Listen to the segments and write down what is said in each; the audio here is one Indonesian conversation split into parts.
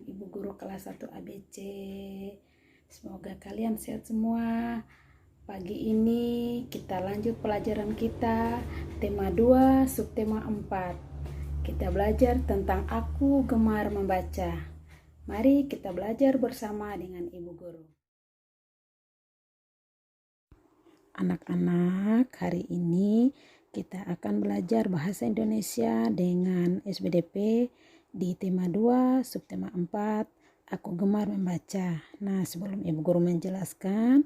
dengan Ibu Guru kelas 1 ABC. Semoga kalian sehat semua. Pagi ini kita lanjut pelajaran kita, tema 2, subtema 4. Kita belajar tentang aku gemar membaca. Mari kita belajar bersama dengan Ibu Guru. Anak-anak, hari ini kita akan belajar bahasa Indonesia dengan SBDP di tema 2, subtema 4, aku gemar membaca. Nah, sebelum Ibu Guru menjelaskan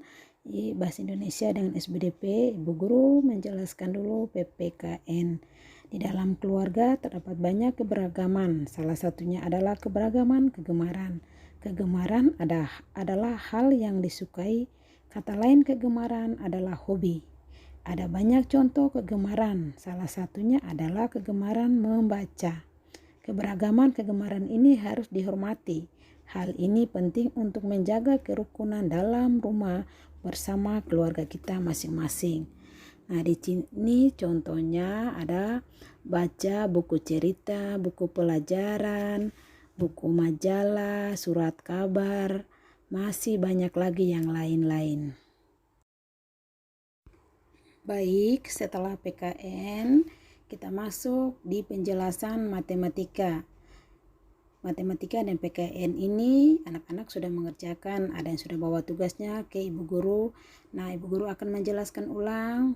bahasa Indonesia dengan SBDP, Ibu Guru menjelaskan dulu PPKN. Di dalam keluarga terdapat banyak keberagaman, salah satunya adalah keberagaman kegemaran. Kegemaran adalah hal yang disukai. Kata lain kegemaran adalah hobi. Ada banyak contoh kegemaran, salah satunya adalah kegemaran membaca. Keberagaman kegemaran ini harus dihormati. Hal ini penting untuk menjaga kerukunan dalam rumah bersama keluarga kita masing-masing. Nah, di sini contohnya ada baca buku cerita, buku pelajaran, buku majalah, surat kabar, masih banyak lagi yang lain-lain. Baik, setelah PKN kita masuk di penjelasan matematika. Matematika dan PKN ini anak-anak sudah mengerjakan, ada yang sudah bawa tugasnya ke Ibu Guru. Nah, Ibu Guru akan menjelaskan ulang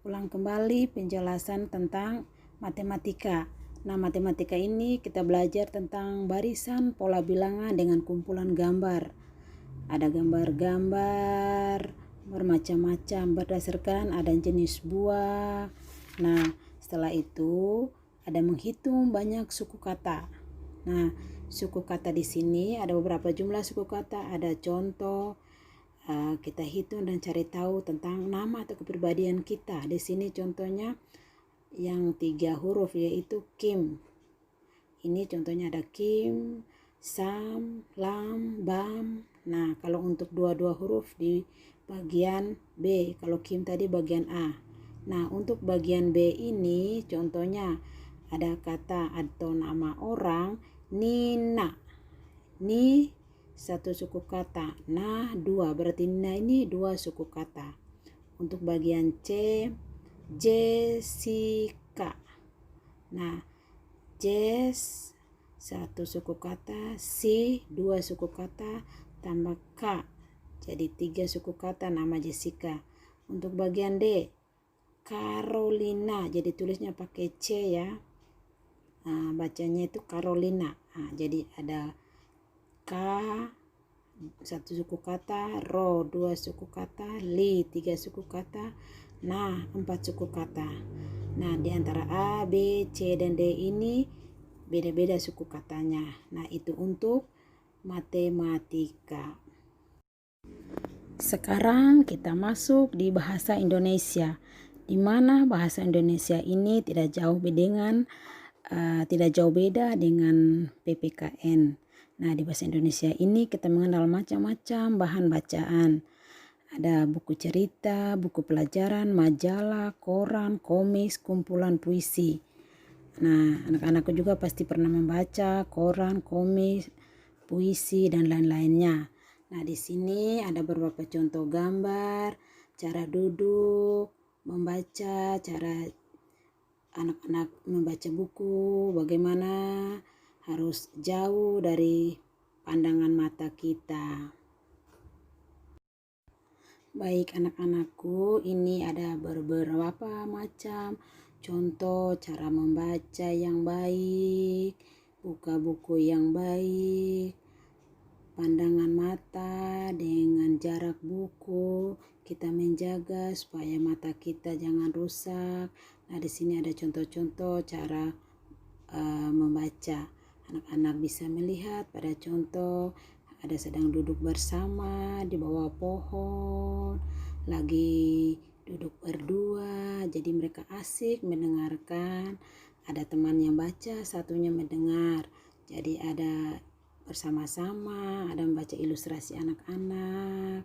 kembali penjelasan tentang matematika. Nah, matematika ini kita belajar tentang barisan pola bilangan dengan kumpulan gambar. Ada gambar-gambar bermacam-macam berdasarkan ada jenis buah. Nah, setelah itu ada menghitung banyak suku kata. Nah, suku kata di sini ada beberapa jumlah suku kata, ada contoh. Kita hitung dan cari tahu tentang nama atau kepribadian kita. Di sini contohnya yang 3 huruf yaitu Kim. Ini contohnya ada Kim, Sam, Lam, Bam. Nah, kalau untuk 2 huruf di bagian B, kalau Kim tadi bagian A. Nah, untuk bagian B ini contohnya ada kata atau nama orang Nina. Ni 1 suku kata. Nah, 2, berarti Nina ini 2 suku kata. Untuk bagian C, Jessica. Nah, Jess 1 suku kata, C 2 suku kata, tambah K jadi 3 suku kata nama Jessica. Untuk bagian D, Carolina, jadi tulisnya pakai C ya. Nah, bacanya itu Carolina. Nah, jadi ada K 1 suku kata, Ro 2 suku kata, Li 3 suku kata, Nah 4 suku kata. Nah, di antara A, B, C, dan D ini beda-beda suku katanya. Nah, itu untuk matematika. Sekarang kita masuk di bahasa Indonesia, di mana bahasa Indonesia ini tidak jauh beda dengan PPKN. Nah, di bahasa Indonesia ini kita mengenal macam-macam bahan bacaan. Ada buku cerita, buku pelajaran, majalah, koran, komis, kumpulan puisi. Nah, anak-anakku juga pasti pernah membaca koran, komis, puisi, dan lain-lainnya. Nah, di sini ada beberapa contoh gambar, cara duduk, membaca, cara anak-anak membaca buku, bagaimana harus jauh dari pandangan mata kita. Baik anak-anakku, ini ada beberapa macam contoh cara membaca yang baik, buka buku yang baik, pandangan mata dengan jarak buku, kita menjaga supaya mata kita jangan rusak. Nah, di sini ada contoh-contoh cara membaca. Anak-anak bisa melihat pada contoh ada sedang duduk bersama di bawah pohon, lagi duduk berdua, jadi mereka asik mendengarkan. Ada teman yang baca, satunya mendengar. Jadi ada bersama-sama, ada membaca ilustrasi anak-anak.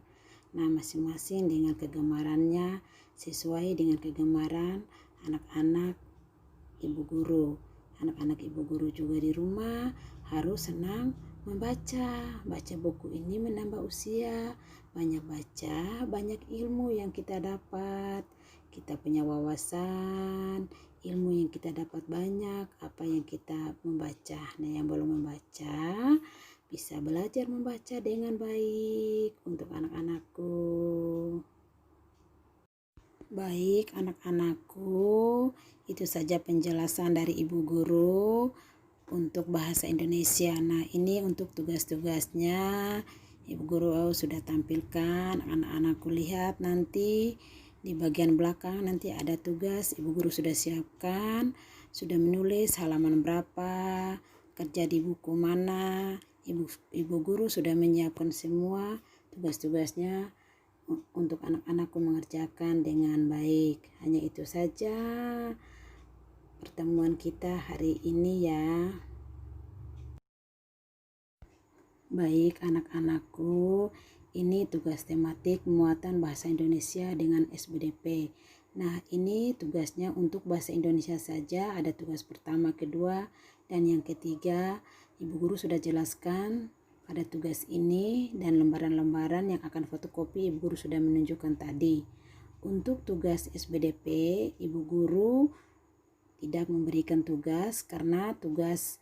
Nah, masing-masing dengan kegemarannya sesuai dengan kegemaran anak-anak Ibu Guru. Anak-anak Ibu Guru juga di rumah harus senang membaca. Baca buku ini menambah usia. Banyak baca, banyak ilmu yang kita dapat. Kita punya wawasan, ilmu yang kita dapat banyak, apa yang kita membaca. Nah, yang belum membaca bisa belajar membaca dengan baik untuk anak-anakku. Baik anak-anakku, itu saja penjelasan dari Ibu Guru untuk bahasa Indonesia. Nah, ini untuk tugas-tugasnya Ibu Guru sudah tampilkan. Anak-anakku lihat nanti di bagian belakang nanti ada tugas. Ibu Guru sudah siapkan, sudah menulis halaman berapa, kerja di buku mana. Ibu Guru sudah menyiapkan semua tugas-tugasnya untuk anak-anakku mengerjakan dengan baik. Hanya itu saja pertemuan kita hari ini ya. Baik anak-anakku, ini tugas tematik muatan bahasa Indonesia dengan SBDP. Nah, ini tugasnya untuk bahasa Indonesia saja, ada tugas pertama, kedua, dan yang ketiga. Ibu Guru sudah jelaskan pada tugas ini dan lembaran-lembaran yang akan fotokopi Ibu Guru sudah menunjukkan tadi. Untuk tugas SBDP, Ibu Guru tidak memberikan tugas karena tugas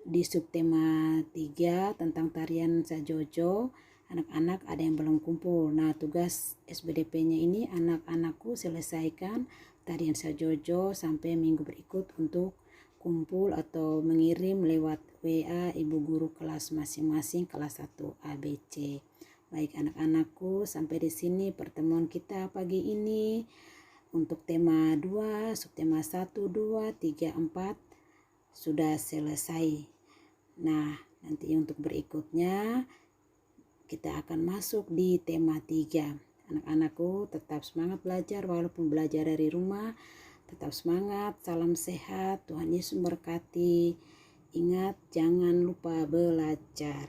di subtema 3 tentang tarian Sajojo, anak-anak ada yang belum kumpul. Nah, tugas SBDP-nya ini anak-anakku selesaikan tarian Sajojo sampai minggu berikut untuk kumpul atau mengirim lewat WA Ibu Guru kelas masing-masing kelas 1 ABC. Baik anak-anakku, sampai di sini pertemuan kita pagi ini. Untuk tema 2, subtema 1, 2, 3, 4 sudah selesai. Nah, nanti untuk berikutnya kita akan masuk di tema 3. Anak-anakku tetap semangat belajar walaupun belajar dari rumah. Tetap semangat, salam sehat, Tuhan Yesus memberkati. Ingat, jangan lupa belajar.